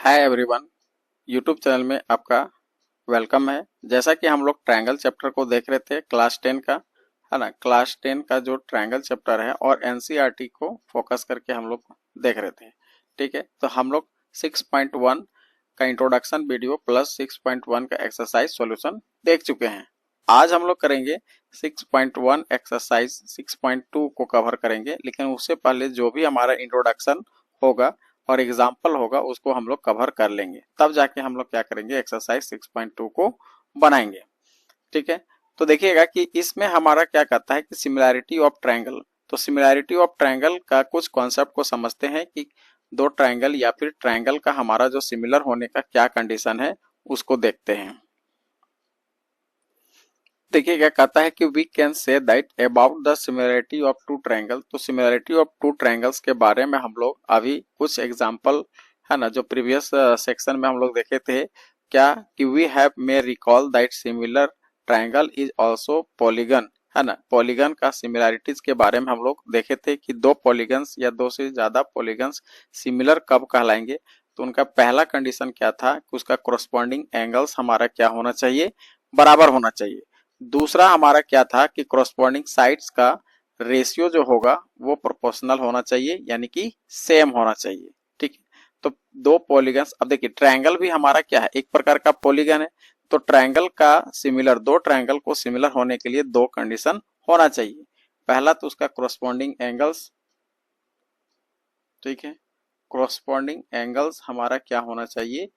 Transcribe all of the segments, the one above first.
Hi everyone, YouTube channel में आपका welcome है। जैसा कि हम लोग ट्रायंगल चैप्टर को देख रहे थे क्लास 10 का, है ना। क्लास 10 का जो ट्रायंगल चैप्टर है और एनसीईआरटी को फोकस करके हम लोग देख रहे थे। ठीक है, तो हम लोग 6.1 का इंट्रोडक्शन वीडियो प्लस 6.1 का एक्सरसाइज सॉल्यूशन देख चुके हैं। आज हम लोग करेंगे 6.1 एक्सरसाइज 6.2 को कवर करेंगे, लेकिन उससे पहले जो भी हमारा इंट्रोडक्शन होगा और एग्जाम्पल होगा उसको हम लोग कवर कर लेंगे, तब जाके हम लोग क्या करेंगे, एक्सरसाइज 6.2 को बनाएंगे। ठीक है, तो देखिएगा कि इसमें हमारा क्या कहता है कि सिमिलैरिटी ऑफ ट्रायंगल। तो सिमिलैरिटी ऑफ ट्रायंगल का कुछ कॉन्सेप्ट को समझते हैं कि दो ट्रायंगल या फिर ट्रायंगल का हमारा जो सिमिलर होने का क्या कंडीशन है उसको देखते हैं। देखिए क्या कहता है कि we can say that about the similarity of two triangle. तो सिमिलरिटी ऑफ टू ट्रायंगल्स के बारे में हम लोग अभी कुछ एग्जांपल, है ना, जो प्रीवियस सेक्शन में हम लोग देखे थे, क्या कि we have may recall that similar triangle is also polygon, है ना। पॉलीगन का सिमिलरिटीज के बारे में हम लोग देखे थे कि दो पॉलीगन्स या दो से ज्यादा पॉलीगन्स सिमिलर कब कहलाएंगे। तो उनका पहला कंडीशन क्या था कि उसका कोरस्पॉन्डिंग एंगल्स हमारा क्या होना चाहिए, बराबर होना चाहिए। दूसरा हमारा क्या था कि कोरस्पॉन्डिंग साइड्स का रेशियो जो होगा वो प्रोपोर्शनल होना चाहिए, यानी कि सेम होना चाहिए। ठीक है, तो दो पॉलीगन्स, अब देखिए ट्रायंगल भी हमारा क्या है, एक प्रकार का पॉलीगन है। तो ट्रायंगल का सिमिलर, दो ट्रायंगल को सिमिलर होने के लिए दो कंडीशन होना चाहिए। पहला तो उसका कोरस्पॉन्डिंग एंगल्स, ठीक है, कोरस्पॉन्डिंग एंगल्स हमारा क्या होना चाहिए,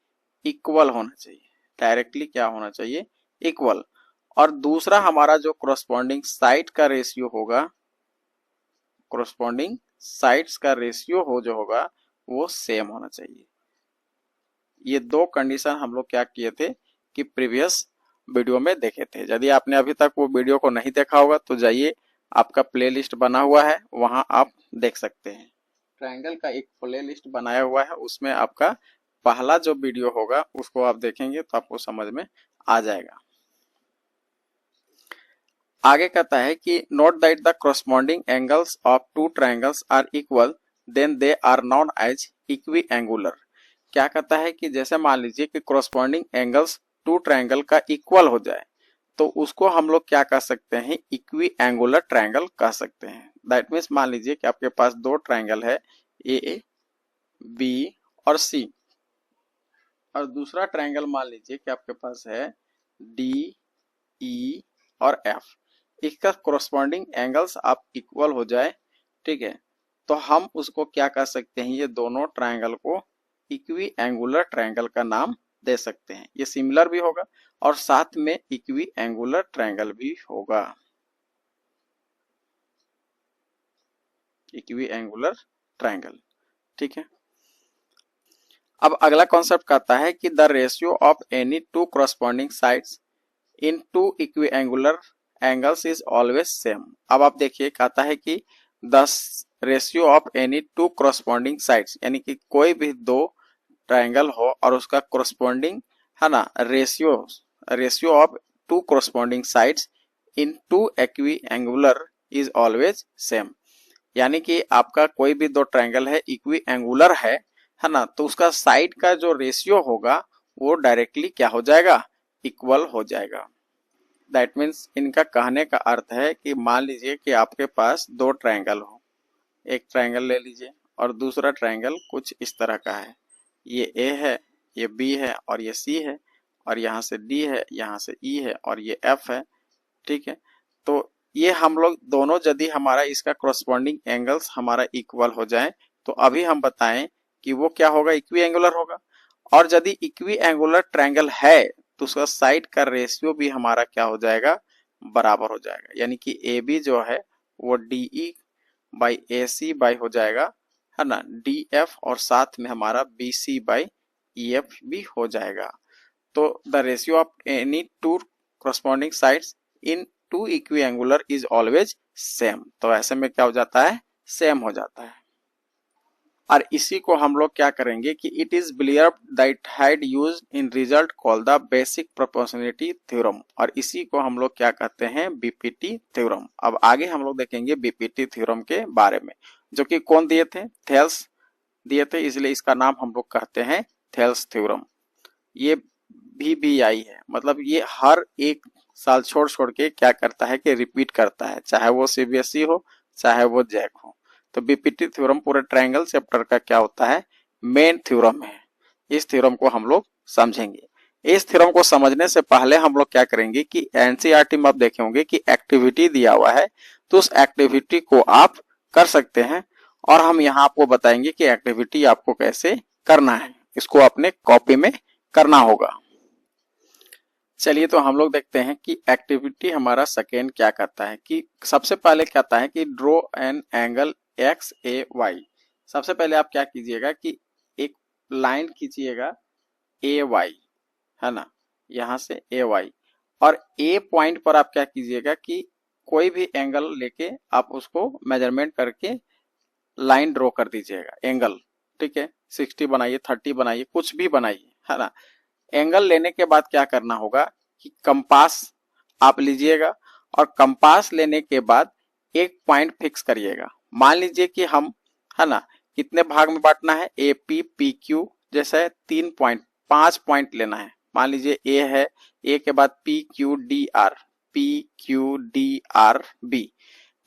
इक्वल होना चाहिए। डायरेक्टली क्या होना चाहिए, इक्वल। और दूसरा हमारा जो कोरस्पॉन्डिंग साइड का रेशियो होगा, कोरस्पॉन्डिंग साइड्स का रेशियो हो जो होगा वो सेम होना चाहिए। ये दो कंडीशन हम लोग क्या किए थे कि प्रीवियस वीडियो में देखे थे। यदि आपने अभी तक वो वीडियो को नहीं देखा होगा तो जाइए, आपका प्लेलिस्ट बना हुआ है, वहां आप देख सकते हैं। ट्रायंगल का एक प्लेलिस्ट बनाया हुआ है, उसमें आपका पहला जो वीडियो होगा उसको आप देखेंगे तो आपको समझ में आ जाएगा। आगे कहता है कि note that the corresponding angles of two triangles are equal then they are known as equiangular. क्या कहता है कि जैसे मान लीजिए कि कोरस्पॉन्डिंग एंगल्स टू ट्रायंगल का इक्वल हो जाए तो उसको हम लोग क्या कह सकते हैं, इक्वी एंगुलर ट्रायंगल कह सकते हैं। दैट मीन्स मान लीजिए कि आपके पास दो ट्रायंगल है ए, बी और सी, और दूसरा ट्रायंगल मान लीजिए कि आपके पास है डी, ई और एफ। इसका कोरस्पॉन्डिंग एंगल्स आप इक्वल हो जाए, ठीक है, तो हम उसको क्या कह सकते हैं, ये दोनों ट्रायंगल को इक्वी एंगुलर ट्रायंगल का नाम दे सकते हैं। ये सिमिलर भी होगा और साथ में इक्वी एंगुलर ट्रायंगल भी होगा, इक्वी एंगुलर ट्रायंगल। ठीक है, अब अगला कॉन्सेप्ट कहता है कि the ratio of any two corresponding sides in two equiangular angles is always same. अब आप देखिए कहता है कि the ratio of any two corresponding sides, यानी कि कोई भी दो ट्रायंगल हो और उसका कोरस्पॉन्डिंग, है ना, ratio of two corresponding sides in two equiangular is always same. यानी कि आपका कोई भी दो ट्रायंगल है, इक्वी एंगुलर है ना, तो उसका साइड का जो रेशियो होगा वो डायरेक्टली क्या हो जाएगा, इक्वल हो जाएगा। दैट मीन्स इनका कहने का अर्थ है कि मान लीजिए कि आपके पास दो ट्रायंगल हो, एक ट्रायंगल ले लीजिए और दूसरा ट्रायंगल कुछ इस तरह का है, ये ए है, ये बी है और ये सी है, और यहाँ से डी है, यहाँ से ई है और ये एफ है। ठीक है, तो ये हम लोग दोनों यदि हमारा इसका कोरस्पॉन्डिंग एंगल्स हमारा इक्वल हो जाए तो अभी हम बताएं कि वो क्या होगा, इक्वी एंगुलर होगा। और यदि इक्वी एंगुलर ट्रायंगल है तो उसका साइड का रेशियो भी हमारा क्या हो जाएगा, बराबर हो जाएगा। यानी कि ए बी जो है वो D E by A C by हो जाएगा, है ना, डी एफ, और साथ में हमारा B C by E F भी हो जाएगा। तो the ratio of any two corresponding sides in two equiangular is always same. तो ऐसे में क्या हो जाता है, सेम हो जाता है। और इसी को हम लोग क्या करेंगे कि it is believed that had used in result called the basic proportionality theorem. और इसी को हम लोग क्या कहते हैं, बीपीटी थ्योरम। अब आगे हम लोग देखेंगे बीपीटी थ्योरम के बारे में, जो कि कौन दिए थे, थेल्स दिए थे, इसलिए इसका नाम हम लोग कहते हैं थेल्स थ्योरम, ये VBI है, मतलब ये हर एक साल छोड़ छोड़ के क्या करता है कि रिपीट करता है, चाहे वो CBSE हो चाहे वो जैक हो। तो BPT थ्योरम पूरे ट्रायंगल चैप्टर का क्या होता है, मेन थ्योरम है। इस थ्योरम को हम लोग समझेंगे। इस थ्योरम को समझने से पहले हम लोग क्या करेंगे कि NCERT में आप देखे होंगे कि एक्टिविटी दिया हुआ है, तो उस एक्टिविटी को आप कर सकते हैं और हम यहाँ आपको बताएंगे कि एक्टिविटी आपको कैसे करना है। इसको अपने कॉपी में करना होगा। चलिए तो हम लोग देखते हैं कि एक्टिविटी हमारा सेकेंड क्या करता है कि सबसे पहले क्या आता है कि ड्रॉ एन एंगल XAY। सबसे पहले आप क्या कीजिएगा कि एक लाइन खींचिएगा AY, है ना, यहां से AY, और A पॉइंट पर आप क्या कीजिएगा कि कोई भी एंगल लेके आप उसको मेजरमेंट करके लाइन ड्रॉ कर दीजिएगा, एंगल, ठीक है, 60 बनाइए, 30 बनाइए, कुछ भी बनाइए, है ना। एंगल लेने के बाद क्या करना होगा कि कंपास आप लीजिएगा और कंपास लेने के बाद एक पॉइंट फिक्स करिएगा। मान लीजिए कि हम, है ना, कितने भाग में बांटना है, AP PQ, जैसे 3 पॉइंट, 5 पॉइंट लेना है। मान लीजिए A है, A के बाद PQDR, PQDRB,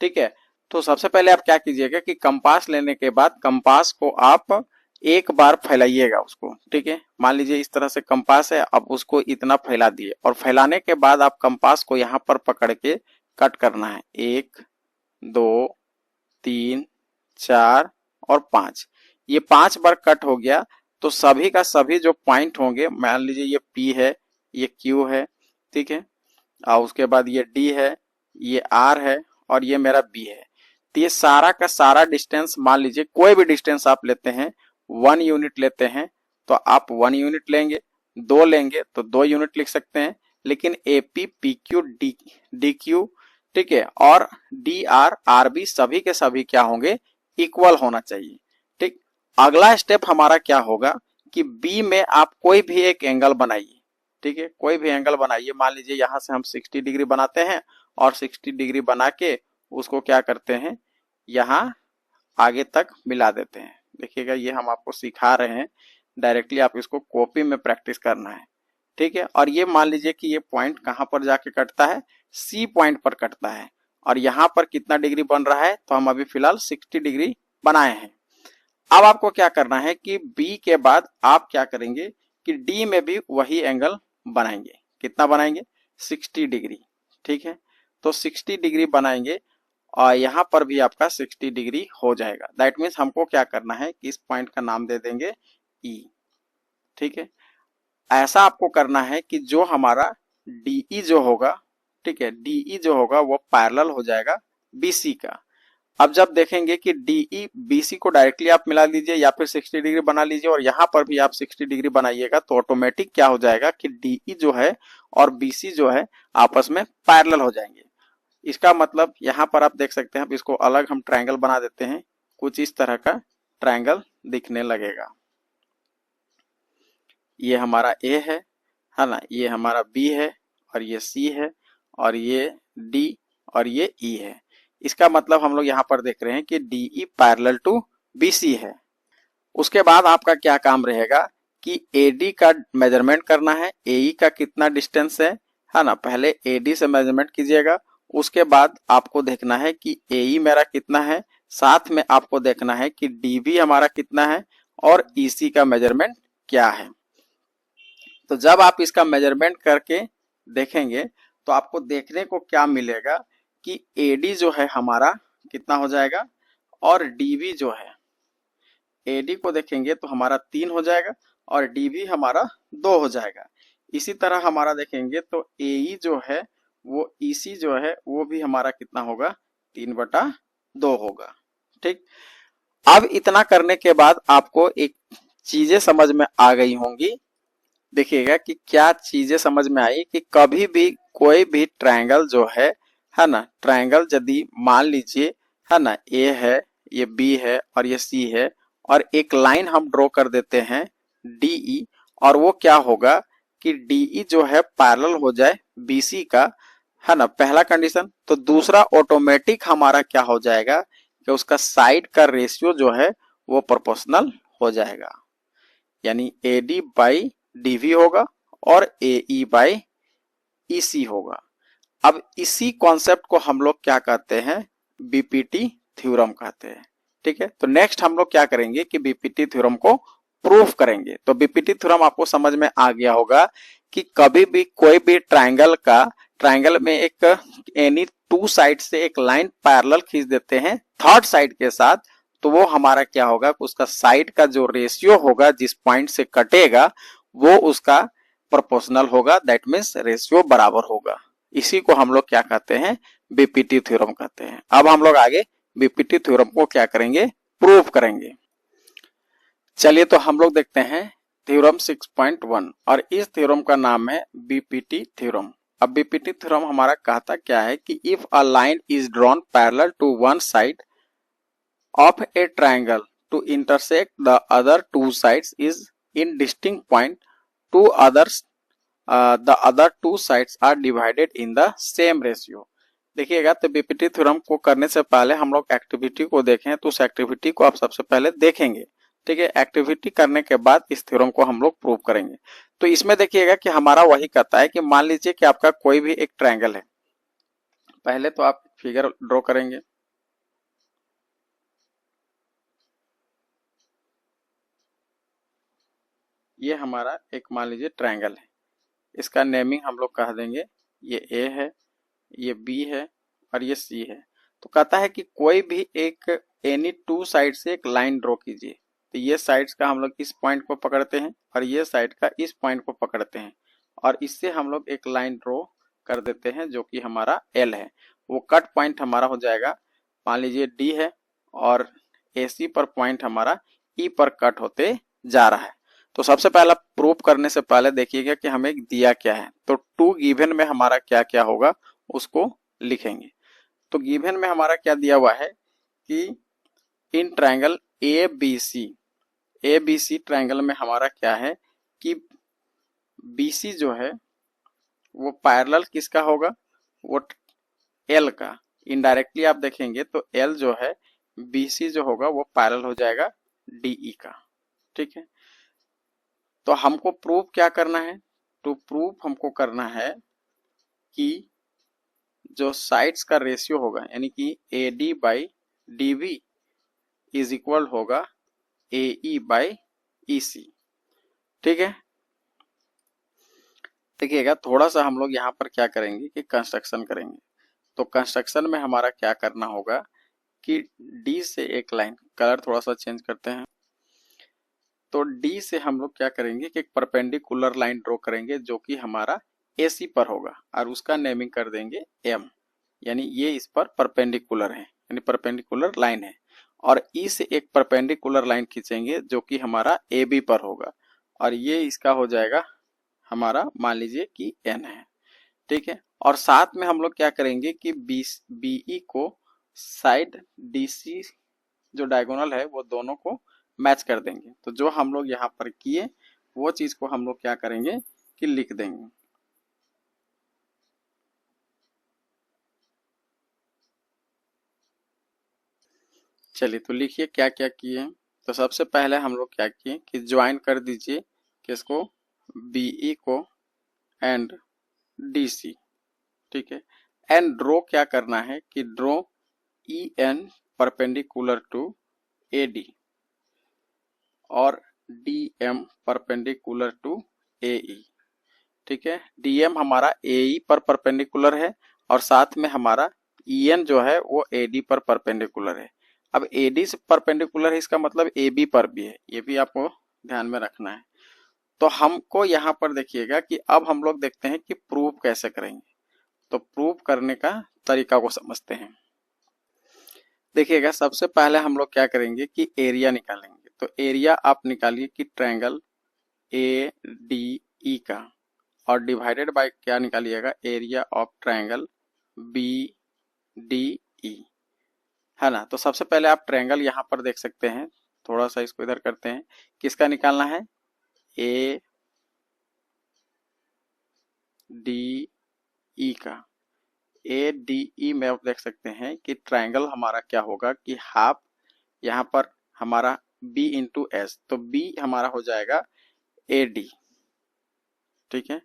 ठीक है। तो सबसे पहले आप क्या कीजिएगा कि कंपास लेने के बाद कंपास को आप एक बार फैलाइएगा उसको, ठीक है। मान लीजिए इस तरह से कंपास है, अब उसको इतना फैला दिए और फैलाने के बाद आप कंपास को यहाँ पर पकड़ के कट करना है, 1 2 3 4 और 5। ये 5 बार कट हो गया तो सभी का सभी जो पॉइंट होंगे, मान लीजिए ये P है, ये Q है, ठीक है, और उसके बाद ये D है, ये R है और ये मेरा B है। तो ये सारा का सारा डिस्टेंस, मान लीजिए कोई भी डिस्टेंस आप लेते हैं, 1 यूनिट लेते हैं तो आप 1 यूनिट लेंगे, 2 लेंगे तो 2 यूनिट लिख सकते हैं, लेकिन AP PQ DQ, ठीक है, और DR RB सभी के सभी क्या होंगे, इक्वल होना चाहिए, ठीक। अगला स्टेप हमारा क्या होगा कि B में आप कोई भी एक एंगल बनाइए, ठीक है, कोई भी एंगल बनाइए। मान लीजिए यहां से हम 60 डिग्री बनाते हैं और 60 डिग्री बना के उसको क्या करते हैं, यहाँ आगे तक मिला देते हैं। देखिएगा ये हम आपको सिखा रहे हैं, डायरेक्टली आप इसको कॉपी में प्रैक्टिस करना है, ठीक है। और ये मान लीजिए कि ये पॉइंट कहां पर जाके कटता है, C पॉइंट पर कटता है और यहाँ पर कितना डिग्री बन रहा है, तो हम अभी फिलहाल 60 डिग्री बनाए हैं। अब आपको क्या करना है कि B के बाद आप क्या करेंगे कि D में भी वही एंगल बनाएंगे। कितना बनाएंगे, 60 डिग्री, ठीक है। तो 60 डिग्री बनाएंगे और यहाँ पर भी आपका 60 डिग्री हो जाएगा। दैट मीन्स हमको क्या करना है कि इस पॉइंट का नाम दे देंगे E, ठीक है। ऐसा आपको करना है कि जो हमारा DE जो होगा, ठीक है, DE जो होगा वो पैरेलल हो जाएगा BC का। अब जब देखेंगे कि DE BC को डायरेक्टली आप मिला लीजिए या फिर 60 डिग्री बना लीजिए और यहाँ पर भी आप 60 डिग्री बनाइएगा तो ऑटोमेटिक क्या हो जाएगा कि DE जो है और BC जो है आपस में पैरेलल हो जाएंगे। इसका मतलब यहाँ पर आप देख सकते हैं, अब इसको अलग हम ट्रायंगल बना देते हैं, कुछ इस तरह का ट्रायंगल दिखने लगेगा। ये हमारा A है ना, ये हमारा B है और ये C है और ये D और ये E है। इसका मतलब हम लोग यहाँ पर देख रहे हैं कि DE पैरेलल टू BC है। उसके बाद आपका क्या काम रहेगा कि AD का मेजरमेंट करना है, AE का कितना डिस्टेंस है ना, पहले AD से मेजरमेंट कीजिएगा। उसके बाद आपको देखना है कि AE मेरा कितना है, साथ में आपको देखना है कि DB हमारा कितना है और EC का मेजरमेंट क्या है। तो जब आप इसका मेजरमेंट करके देखेंगे तो आपको देखने को क्या मिलेगा कि AD जो है हमारा कितना हो जाएगा और DB जो है, AD को देखेंगे तो हमारा 3 हो जाएगा और DB हमारा 2 हो जाएगा। इसी तरह हमारा देखेंगे तो AE जो है वो EC जो है वो भी हमारा कितना होगा, 3/2 होगा, ठीक। अब इतना करने के बाद आपको एक चीजें समझ में आ गई होंगी। देखिएगा कि क्या चीजें समझ में आई कि कभी भी कोई भी ट्रायंगल जो है ना, ट्रायंगल यदि मान लीजिए है ना, A है, ये B है और ये C है और एक लाइन हम ड्रॉ कर देते हैं DE, और वो क्या होगा कि DE जो है पैरेलल हो जाए BC का, है ना, पहला कंडीशन। तो दूसरा ऑटोमेटिक हमारा क्या हो जाएगा कि उसका साइड का रेशियो जो है वो प्रोपोर्शनल हो जाएगा। यानी AD बाई DV होगा और AE बाई EC होगा। अब इसी कॉन्सेप्ट को हम लोग क्या कहते हैं, BPT थ्योरम कहते हैं। ठीक है, तो नेक्स्ट हम लोग क्या करेंगे कि BPT थ्योरम को प्रूफ करेंगे। तो BPT थ्योरम आपको समझ में आ गया होगा कि कभी भी कोई भी ट्रायंगल में एक एनी टू साइड से एक लाइन पैरेलल खींच देते हैं थर्ड साइड के साथ, तो वो हमारा क्या होगा, उसका साइड का जो रेशियो होगा जिस पॉइंट से कटेगा वो उसका प्रोपोर्शनल होगा, दैट मीन्स रेशियो बराबर होगा। इसी को हम लोग क्या कहते हैं, BPT थ्योरम कहते हैं। अब हम लोग आगे BPT थ्योरम को क्या करेंगे, प्रूफ करेंगे। चलिए तो हम लोग देखते हैं थ्योरम 6.1 और इस थ्योरम का नाम है BPT थ्योरम। अब BPT थ्योरम हमारा कहता क्या है कि if a line is drawn parallel to one side of a triangle to intersect the other two sides is in distinct point, two others the other two sides are divided in the same ratio। देखिएगा, तो BPT theorem को करने से पहले हम लोग activity को देखें, तो उस एक्टिविटी को आप सबसे पहले देखेंगे। ठीक है, एक्टिविटी करने के बाद इस थ्योरम को हम लोग प्रूव करेंगे। तो इसमें देखिएगा कि हमारा वही कहता है कि मान लीजिए कि आपका कोई भी एक ट्रायंगल है। पहले तो आप फिगर ड्रॉ करेंगे। ये हमारा एक मान लीजिए ट्रायंगल है, इसका नेमिंग हम लोग कह देंगे, ये A है, ये B है और ये C है। तो कहता है कि कोई भी एक एनी टू साइड से एक लाइन ड्रॉ कीजिए। तो ये साइड्स का हम लोग इस पॉइंट को पकड़ते हैं और ये साइड का इस पॉइंट को पकड़ते हैं और इससे हम लोग एक लाइन ड्रॉ कर देते हैं जो कि हमारा L है। वो कट पॉइंट हमारा हो जाएगा, मान लीजिए D है और AC पर पॉइंट हमारा E पर कट होते जा रहा है। तो सबसे पहला प्रूफ करने से पहले देखिएगा कि हमें दिया क्या है। तो टू गिवन में हमारा क्या क्या होगा उसको लिखेंगे। तो गिवन में हमारा क्या दिया हुआ है कि इन ट्रायंगल ABC ट्रायंगल में हमारा क्या है कि BC जो है वो पैरेलल किसका होगा, वो L का। इनडायरेक्टली आप देखेंगे तो L जो है BC जो होगा वो पैरेलल हो जाएगा DE का। ठीक है, तो हमको प्रूफ क्या करना है, तो प्रूफ हमको करना है कि जो साइड्स का रेशियो होगा यानी कि AD by DV is equal होगा AE बाई EC। ठीक है, देखिएगा थोड़ा सा हम लोग यहाँ पर क्या करेंगे कि कंस्ट्रक्शन करेंगे। तो कंस्ट्रक्शन में हमारा क्या करना होगा कि D से एक लाइन, कलर थोड़ा सा चेंज करते हैं, तो D से हम लोग क्या करेंगे कि एक परपेंडिकुलर लाइन ड्रॉ करेंगे जो कि हमारा AC पर होगा और उसका नेमिंग कर देंगे M, यानी ये इस पर परपेंडिकुलर है, यानी परपेंडिकुलर लाइन है। और E से एक परपेंडिकुलर लाइन खींचेंगे जो कि हमारा AB पर होगा और ये इसका हो जाएगा हमारा, मान लीजिए कि N है। ठीक है, और साथ में हम लोग क्या करेंगे कि BE को साइड DC जो डायगोनल है वो दोनों को मैच कर देंगे। तो जो हम लोग यहाँ पर किए वो चीज को हम लोग क्या करेंगे कि लिख देंगे। चलिए तो लिखिए क्या क्या किए। तो सबसे पहले हम लोग क्या किए कि ज्वाइन कर दीजिए किसको, BE को एंड DC। ठीक है, एंड ड्रॉ क्या करना है कि draw EN perpendicular to AD और DM परपेंडिकुलर टू AE। ठीक है, DM हमारा AE पर परपेंडिकुलर है और साथ में हमारा EN जो है वो AD पर परपेंडिकुलर है। अब AD से परपेंडिकुलर है, इसका मतलब AB पर भी है, ये भी आपको ध्यान में रखना है। तो हमको यहाँ पर देखिएगा कि अब हम लोग देखते हैं कि प्रूफ कैसे करेंगे। तो प्रूफ करने का तरीका को समझते हैं। देखिएगा सबसे पहले हम लोग क्या करेंगे कि एरिया निकालेंगे। तो एरिया आप निकालिए कि ट्रायंगल ADE का और डिवाइडेड बाय क्या निकालिएगा, एरिया ऑफ ट्रायंगल BDE, है ना। तो सबसे पहले आप ट्रायंगल यहाँ पर देख सकते हैं, थोड़ा सा इसको इधर करते हैं, किसका निकालना है, ADE का। ADE में आप देख सकते हैं कि ट्रायंगल हमारा क्या होगा कि हाफ, यहाँ पर हमारा बी इंटू एस, तो बी हमारा हो जाएगा ए डी। ठीक है,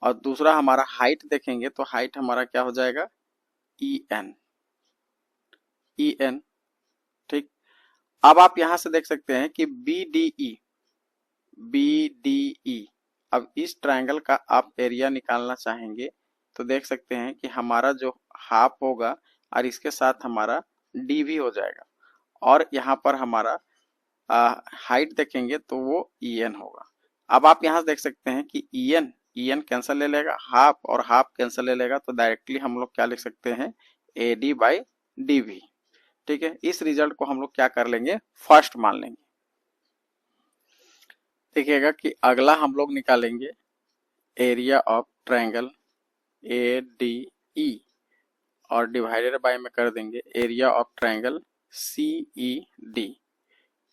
और दूसरा हमारा हाइट देखेंगे तो हाइट हमारा क्या हो जाएगा, ई एन, ई एन। ठीक, अब आप यहां से देख सकते हैं कि B D E, B D E, अब इस ट्रायंगल का आप एरिया निकालना चाहेंगे तो देख सकते हैं कि हमारा जो हाफ होगा और इसके साथ हमारा डी भी हो जाएगा, और यहाँ पर हमारा हाइट देखेंगे तो वो ई एन होगा। अब आप यहाँ देख सकते हैं कि ई एन कैंसिल ले लेगा, हाफ और हाफ कैंसिल ले लेगा, तो डायरेक्टली हम लोग क्या लिख सकते हैं, A D by D V. ठीक है, इस रिजल्ट को हम लोग क्या कर लेंगे, फर्स्ट मान लेंगे। देखिएगा कि अगला हम लोग निकालेंगे area of triangle A D E, और डिवाइडेड बाय में कर देंगे area of triangle C E D.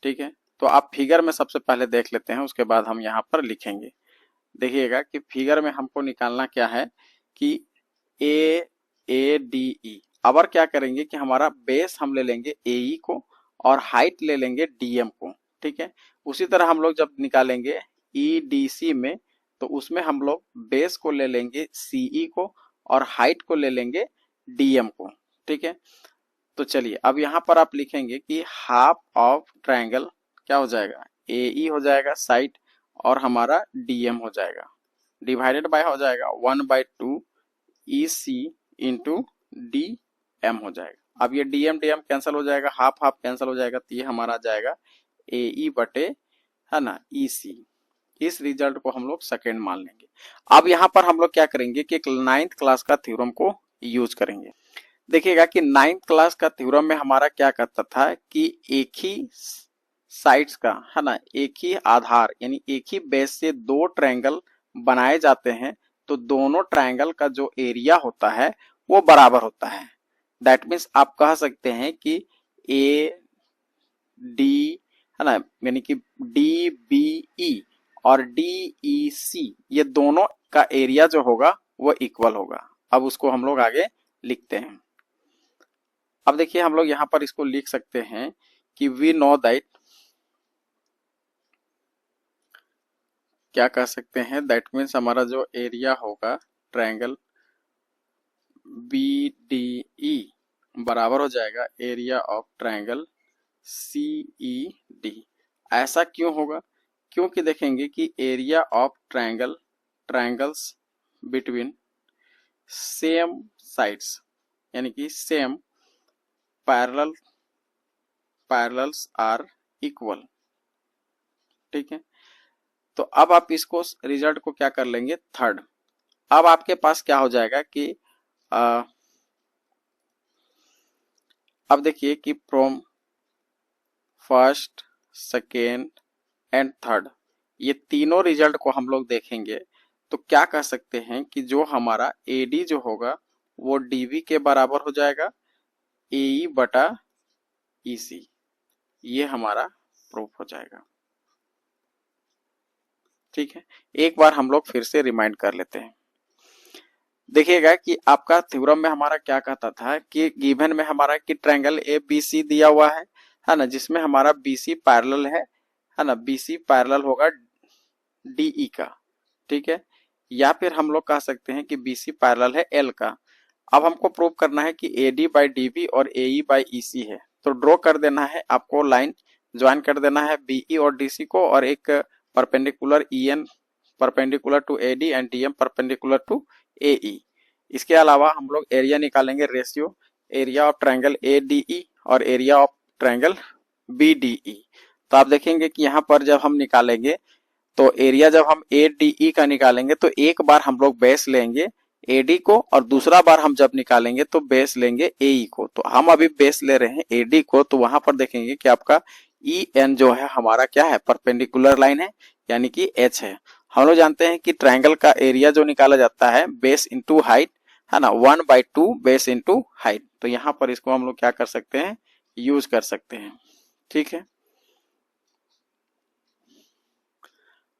ठीक है, तो आप फिगर में सबसे पहले देख लेते हैं, उसके बाद हम यहाँ पर लिखेंगे। देखिएगा कि फिगर में हमको निकालना क्या है कि ए डी ई। अब और क्या करेंगे कि हमारा बेस हम ले लेंगे ए ई को और हाइट ले लेंगे डी एम को। ठीक है, उसी तरह हम लोग जब निकालेंगे ई डी सी में, तो उसमें हम लोग बेस को ले लेंगे सी ई को और हाइट को ले लेंगे डी एम को। ठीक है, तो चलिए अब यहाँ पर आप लिखेंगे कि हाफ ऑफ ट्रायंगल क्या हो जाएगा, ए ई हो जाएगा साइड, और हमारा डी एम हो जाएगा, डिवाइडेड बाय हो जाएगा 1/2 ई सी इंटू डी एम हो जाएगा। अब ये डी एम कैंसिल हो जाएगा, हाफ हाफ कैंसिल हो जाएगा, तो ये हमारा आ जाएगा ए ई बटे, है ना, ई सी। इस रिजल्ट को हम लोग सेकेंड मान लेंगे। अब यहाँ पर हम लोग क्या करेंगे कि एक 9th क्लास का थ्योरम को यूज करेंगे। देखिएगा कि 9th क्लास का थ्योरम में हमारा क्या कहता था कि एक ही साइड्स का, है ना, एक ही आधार यानी एक ही बेस से दो ट्रायंगल बनाए जाते हैं, तो दोनों ट्रायंगल का जो एरिया होता है वो बराबर होता है। दैट मीन्स आप कह सकते हैं कि ए डी, है ना, यानी कि डी बी ई और डी ई सी, ये दोनों का एरिया जो होगा वो इक्वल होगा। अब उसको हम लोग आगे लिखते हैं। अब देखिए हम लोग यहाँ पर इसको लिख सकते हैं कि वी नो दैट, क्या कह सकते हैं, दैट मीन्स हमारा जो एरिया होगा ट्रायंगल बी डी ई बराबर हो जाएगा area of triangle C E D. ऐसा क्यों होगा, क्योंकि देखेंगे कि area of triangles between same sides यानी कि सेम पैरेलल्स आर इक्वल। ठीक है, तो अब आप इसको रिजल्ट को क्या कर लेंगे, थर्ड। अब आपके पास क्या हो जाएगा कि अब देखिए कि from first, second and third, ये तीनों रिजल्ट को हम लोग देखेंगे तो क्या कह सकते हैं कि जो हमारा एडी जो होगा वो डीवी के बराबर हो जाएगा एई बटा ईसी। ये हमारा प्रूफ हो जाएगा। ठीक है, एक बार हम लोग फिर से रिमाइंड कर लेते हैं। देखिएगा कि आपका थ्योरम में हमारा क्या कहता था कि गिवन में हमारा कि ट्रायंगल ए बी सी दिया हुआ है ना, जिसमें हमारा बी सी पैरेलल है ना, बी सी पैरेलल होगा डीई का। ठीक है, या फिर हम लोग कह सकते हैं कि बी सी पैरेलल है एल का। अब हमको प्रूव करना है कि A D by D B और ए ई बाई ई सी है, तो ड्रॉ कर देना है, आपको लाइन ज्वाइन कर देना है बीई और डीसी को, और एक perpendicular E N perpendicular to A D and D M perpendicular to A E. इसके अलावा हम लोग एरिया निकालेंगे, ratio area of triangle A D E और area of triangle B D E. तो आप देखेंगे कि यहाँ पर जब हम निकालेंगे तो एरिया जब हम ए डी ई का निकालेंगे तो एक बार हम लोग बेस लेंगे एडी को, और दूसरा बार हम जब निकालेंगे तो बेस लेंगे एई को। तो हम अभी बेस ले रहे हैं एडी को, तो वहां पर देखेंगे कि आपका ई एन जो है हमारा क्या है, परपेंडिकुलर लाइन है यानी कि एच है। हम लोग जानते हैं कि ट्रायंगल का एरिया जो निकाला जाता है बेस इंटू हाइट, है ना, 1/2 बेस इंटू हाइट। तो यहाँ पर इसको हम लोग क्या कर सकते हैं, यूज कर सकते हैं। ठीक है,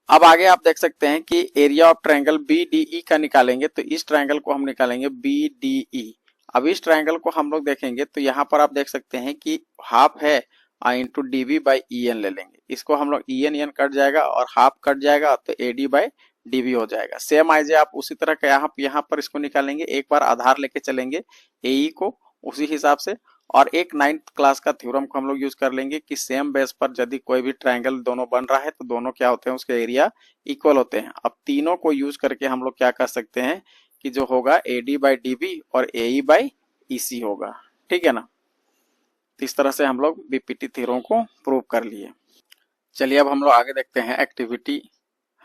अब आगे आप देख सकते हैं कि area of triangle B D E का निकालेंगे, तो इस ट्रायंगल को हम निकालेंगे बी डी ई। अब इस ट्रायंगल को हम लोग देखेंगे तो यहाँ पर आप देख सकते हैं कि हाफ है into DB by E N ले लेंगे। इसको हम लोग ई एन कट जाएगा और हाफ कट जाएगा तो एडी बाई डीबी हो जाएगा। सेम आइजे आप उसी तरह का यहाँ पर इसको निकालेंगे, एक बार आधार लेके चलेंगे एई को उसी हिसाब से, और एक 9th क्लास का थ्योरम को हम लोग यूज कर लेंगे कि सेम बेस पर यदि कोई भी ट्रायंगल दोनों बन रहा है तो दोनों क्या होते हैं, उसके एरिया इक्वल होते हैं। अब तीनों को यूज करके हम लोग क्या कर सकते हैं कि जो होगा एडी बाई डीबी और एई बाई ईसी होगा, ठीक है ना। तो इस तरह से हम लोग बीपीटी थ्योरम को प्रूव कर लिए। चलिए अब हम लोग आगे देखते हैं एक्टिविटी,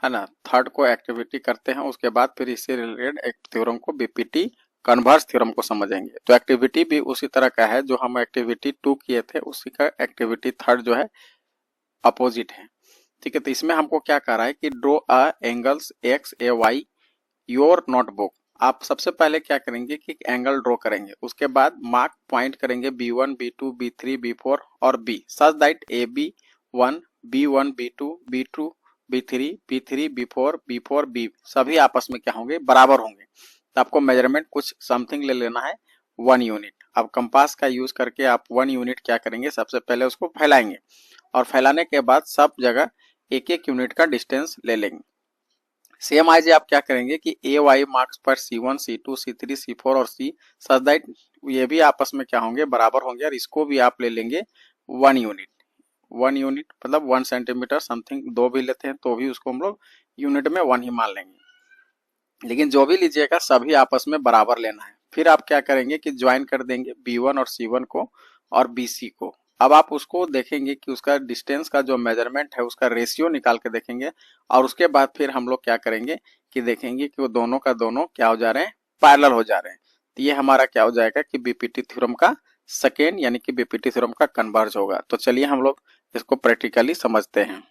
है ना। थर्ड को एक्टिविटी करते हैं, उसके बाद फिर इससे रिलेटेड एक थ्योरम को बीपीटी कन्वर्स थ्योरम को समझेंगे। तो एक्टिविटी भी उसी तरह का है, जो हम एक्टिविटी 2 किए थे उसी का एक्टिविटी थर्ड जो है अपोजिट है, ठीक है। तो इसमें हमको क्या कह रहा है कि draw a angles x A why your notebook. आप सबसे पहले क्या करेंगे कि एंगल ड्रॉ करेंगे, उसके बाद मार्क पॉइंट करेंगे B1, B2, B3, B4 और B such that AB1, B1, B2, B2, B3, B3, B4, B4, B सभी आपस में क्या होंगे, बराबर होंगे। तो आपको मेजरमेंट कुछ समथिंग ले लेना है 1 यूनिट। अब कंपास का यूज करके आप 1 यूनिट क्या करेंगे, सबसे पहले उसको फैलाएंगे और फैलाने के बाद सब जगह एक एक यूनिट का डिस्टेंस ले लेंगे। सेम आज आप क्या करेंगे कि ए वाई मार्क्स पर C1, C2, C3, C4 और C सच दैट ये भी आपस में क्या होंगे, बराबर होंगे, और इसको भी आप ले लेंगे 1 यूनिट। 1 यूनिट मतलब 1 सेंटीमीटर समथिंग, 2 भी लेते हैं तो भी उसको हम लोग यूनिट में 1 ही मान लेंगे, लेकिन जो भी लीजिएगा सभी आपस में बराबर लेना है। फिर आप क्या करेंगे कि ज्वाइन कर देंगे B1 और C1 को और BC को। अब आप उसको देखेंगे कि उसका डिस्टेंस का जो मेजरमेंट है उसका रेशियो निकाल के देखेंगे, और उसके बाद फिर हम लोग क्या करेंगे कि देखेंगे कि वो दोनों का दोनों क्या हो जा रहे हैं, पैरेलल हो जा रहे हैं। तो ये हमारा क्या हो जाएगा कि बीपीटी थ्योरम का सेकेंड यानी कि बीपीटी थ्योरम का कन्वर्ज होगा। तो चलिए हम लोग इसको प्रैक्टिकली समझते हैं।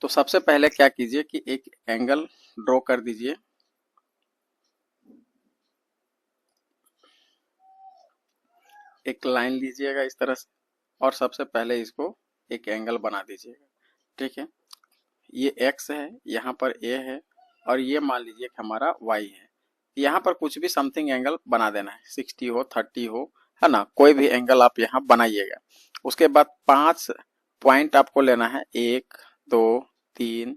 तो सबसे पहले क्या कीजिए कि एक एंगल ड्रॉ कर दीजिए। एक लाइन लीजिएगा इस तरह से और सबसे पहले इसको एक एंगल बना दीजिएगा, ठीक है। ये x है, यहाँ पर a है और ये मान लीजिए कि हमारा y है। यहाँ पर कुछ भी समथिंग एंगल बना देना है, 60 हो 30 हो, है ना, कोई भी एंगल आप यहाँ बनाइएगा। उसके बाद 5 पॉइंट आपको लेना है, 1 2 3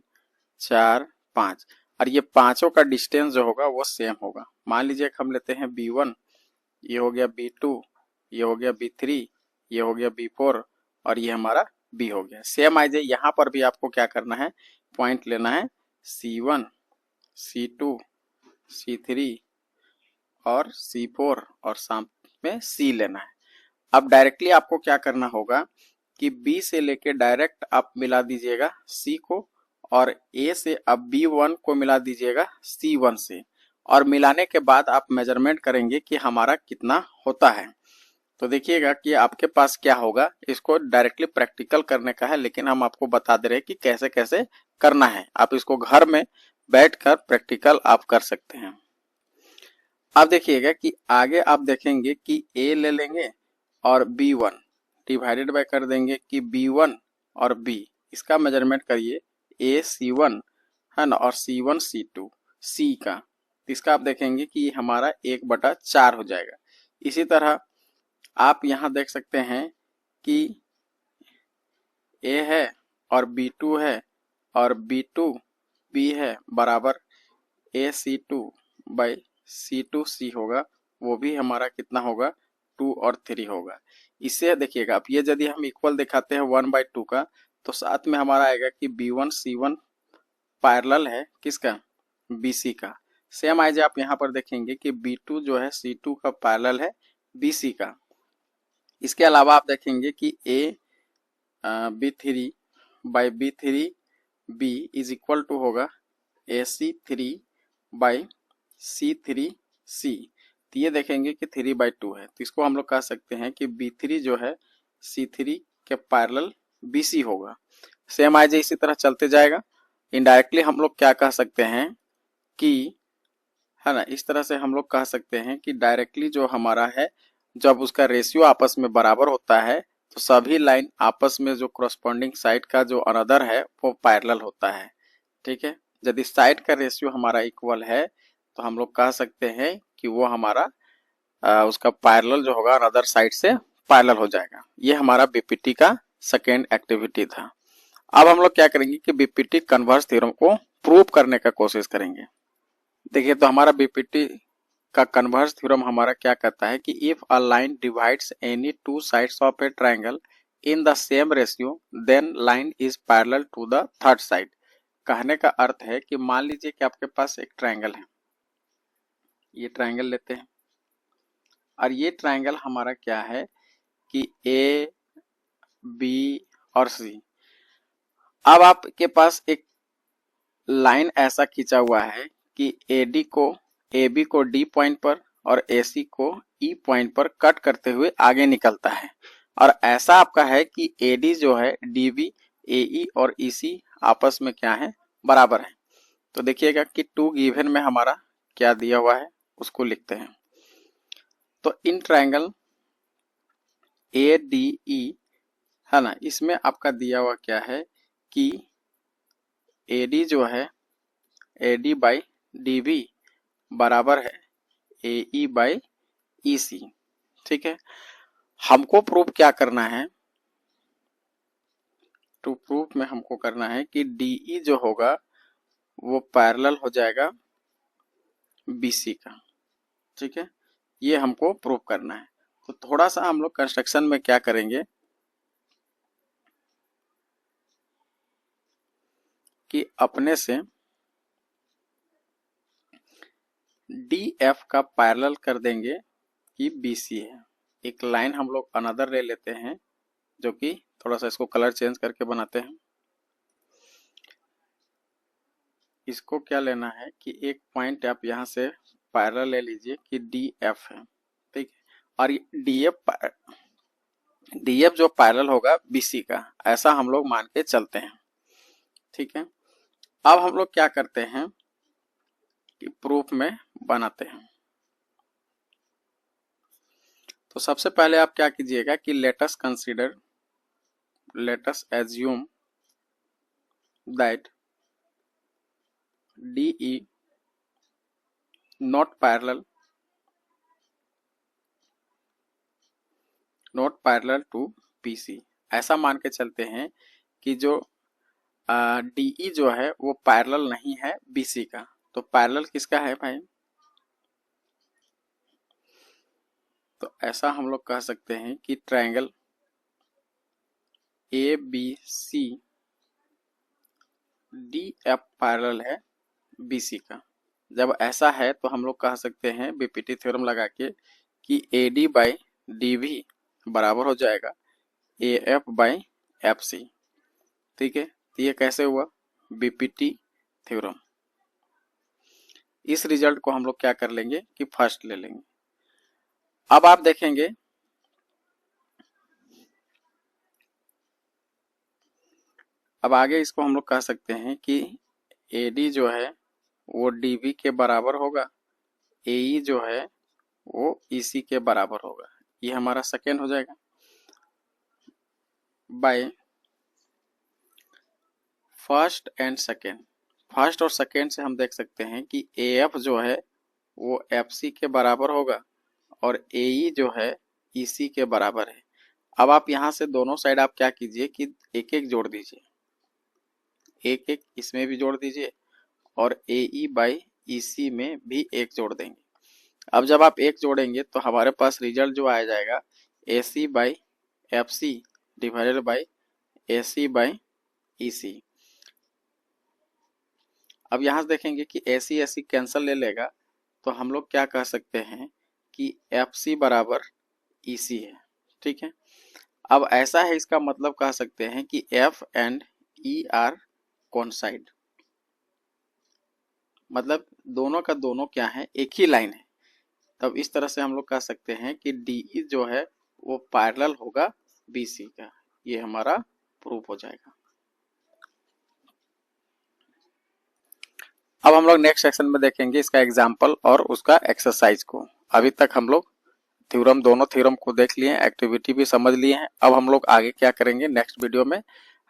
4 5, और ये पांचों का डिस्टेंस जो होगा वो सेम होगा। मान लीजिए हम लेते हैं B1, ये हो गया B2, ये हो गया B3, ये हो गया B4 और ये हमारा B हो गया। सेम आइज यहाँ पर भी आपको क्या करना है, पॉइंट लेना है C1, C2, C3 और C4 और साथ में C लेना है। अब डायरेक्टली आपको क्या करना होगा कि B से लेके डायरेक्ट आप मिला दीजिएगा C को, और A से अब B1 को मिला दीजिएगा C1 से, और मिलाने के बाद आप मेजरमेंट करेंगे कि हमारा कितना होता है। तो देखिएगा कि आपके पास क्या होगा, इसको डायरेक्टली प्रैक्टिकल करने का है, लेकिन हम आपको बता दे रहे हैं कि कैसे कैसे करना है। आप इसको घर में बैठकर प्रैक्टिकल आप कर सकते हैं। अब देखिएगा कि आगे आप देखेंगे कि A ले लेंगे और B1 डिवाइडेड बाय कर देंगे कि B1 और B, इसका मेजरमेंट करिए A C1, है ना, और C1 C2 C का, इसका आप देखेंगे कि हमारा 1/4 हो जाएगा। इसी तरह आप यहाँ देख सकते हैं कि A है और B2 है और B2 B है बराबर AC2 बाई C2 C होगा, वो भी हमारा कितना होगा, 2 और 3 होगा। इससे देखिएगा आप ये यदि हम इक्वल दिखाते हैं 1/2 का, तो साथ में हमारा आएगा कि B1 C1 पैरेलल है किसका, BC का। सेम आइज आप यहाँ पर देखेंगे कि B2 जो है C2 का पैरेलल है BC का। इसके अलावा आप देखेंगे कि B3 by B3B is equal to होगा AC3 बाई C3C। तो ये देखेंगे कि 3/2 है, तो इसको हम लोग कह सकते हैं कि B3 जो है C3 के पैरेलल BC होगा। सेम आइज इसी तरह चलते जाएगा। इनडायरेक्टली हम लोग क्या कह सकते हैं कि, है ना, इस तरह से हम लोग कह सकते हैं कि डायरेक्टली जो हमारा है, जब उसका रेशियो आपस में बराबर होता है तो सभी लाइन आपस में जो कोरस्पॉन्डिंग साइड का जो अनदर है वो पैरेलल होता है, ठीक है। यदि साइड का रेशियो हमारा इक्वल है तो हम लोग कह सकते हैं कि वो हमारा उसका पैरेलल जो होगा अदर साइड से पैरेलल हो जाएगा। ये हमारा बीपीटी का सेकेंड एक्टिविटी था। अब हम लोग क्या करेंगे कि बीपीटी कन्वर्स थ्योरम को प्रूव करने का कोशिश करेंगे। देखिए तो हमारा बीपीटी का कन्वर्स थ्योरम हमारा क्या कहता है कि if a line divides any two sides of a triangle in the same ratio then line is parallel to the third side. कहने का अर्थ है कि मान लीजिए कि आपके पास एक ट्रायंगल है, ये ट्रायंगल लेते हैं और ये ट्रायंगल हमारा क्या है कि ए बी और सी। अब आपके पास एक लाइन ऐसा खींचा हुआ है कि एडी को AB को D पॉइंट पर और AC को E पॉइंट पर कट करते हुए आगे निकलता है, और ऐसा आपका है कि AD जो है DB AE और EC आपस में क्या है, बराबर है। तो देखिएगा कि 2 गिवन में हमारा क्या दिया हुआ है उसको लिखते हैं। तो इन ट्रायंगल ADE है ना, इसमें आपका दिया हुआ क्या है कि AD जो है AD बाई DB बराबर है AE बाई EC। ठीक है, हमको प्रूफ क्या करना है, टू प्रूफ में हमको करना है कि DE जो होगा वो पैरेलल हो जाएगा BC का। ठीक है, ये हमको प्रूफ करना है। तो थोड़ा सा हम लोग कंस्ट्रक्शन में क्या करेंगे कि अपने से DF का पैरेलल कर देंगे कि BC है। एक लाइन हम लोग अनदर ले लेते हैं, जो कि थोड़ा सा इसको कलर चेंज करके बनाते हैं। इसको क्या लेना है कि एक पॉइंट आप यहाँ से पैरेलल ले लीजिए कि DF है। ठीक है, और DF जो पैरेलल होगा BC का, ऐसा हम लोग मान के चलते हैं। ठीक है, अब हम लोग क्या करते हैं कि प्रूफ में बनाते हैं। तो सबसे पहले आप क्या कीजिएगा कि let us assume that DE not parallel to BC। ऐसा मान के चलते हैं कि जो DE जो है वो पैरेलल नहीं है BC का। तो पैरेलल किसका है भाई, तो ऐसा हम लोग कह सकते हैं कि ट्रायंगल ABC DF पैरेलल है BC का। जब ऐसा है तो हम लोग कह सकते हैं बीपीटी थ्योरम लगा के कि AD बाई DB बराबर हो जाएगा AF बाई FC। ठीक है, तो ये कैसे हुआ, बीपीटी थ्योरम। इस रिजल्ट को हम लोग क्या कर लेंगे कि फर्स्ट ले लेंगे। अब आप देखेंगे अब आगे इसको हम लोग कह सकते हैं कि AD जो है वो DB के बराबर होगा, AE जो है वो EC के बराबर होगा। ये हमारा सेकेंड हो जाएगा by first and second. First और सेकेंड से हम देख सकते हैं कि AF जो है वो FC के बराबर होगा और AE जो है EC के बराबर है। अब आप यहाँ से दोनों साइड आप क्या कीजिए कि एक एक जोड़ दीजिए, एक एक इसमें भी जोड़ दीजिए और AE बाई EC में भी एक जोड़ देंगे। अब जब आप एक जोड़ेंगे तो हमारे पास रिजल्ट जो आ जाएगा AC by FC divided by AC by EC। अब यहाँ से देखेंगे कि AC AC कैंसिल ले लेगा, तो हम लोग क्या कह सकते हैं कि FC बराबर EC है। ठीक है, अब ऐसा है, इसका मतलब कह सकते हैं कि F and E are coincide, मतलब दोनों का दोनों क्या है, एक ही लाइन है। तब इस तरह से हम लोग कह सकते हैं कि DE जो है वो पैरेलल होगा BC का। ये हमारा प्रूफ हो जाएगा। अब हम लोग नेक्स्ट सेक्शन में देखेंगे इसका एग्जाम्पल और उसका एक्सरसाइज को। अभी तक हम लोग थ्योरम, दोनों थ्योरम को देख लिए हैं, एक्टिविटी भी समझ लिए हैं। अब हम लोग आगे क्या करेंगे नेक्स्ट वीडियो में, है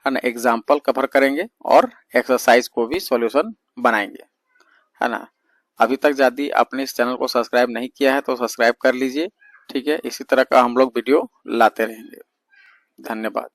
ना, एग्जाम्पल कवर करेंगे और एक्सरसाइज को भी सॉल्यूशन बनाएंगे, है ना। अभी तक यदि आपने इस चैनल को सब्सक्राइब नहीं किया है तो सब्सक्राइब कर लीजिए। ठीक है, इसी तरह का हम लोग वीडियो लाते रहेंगे। धन्यवाद।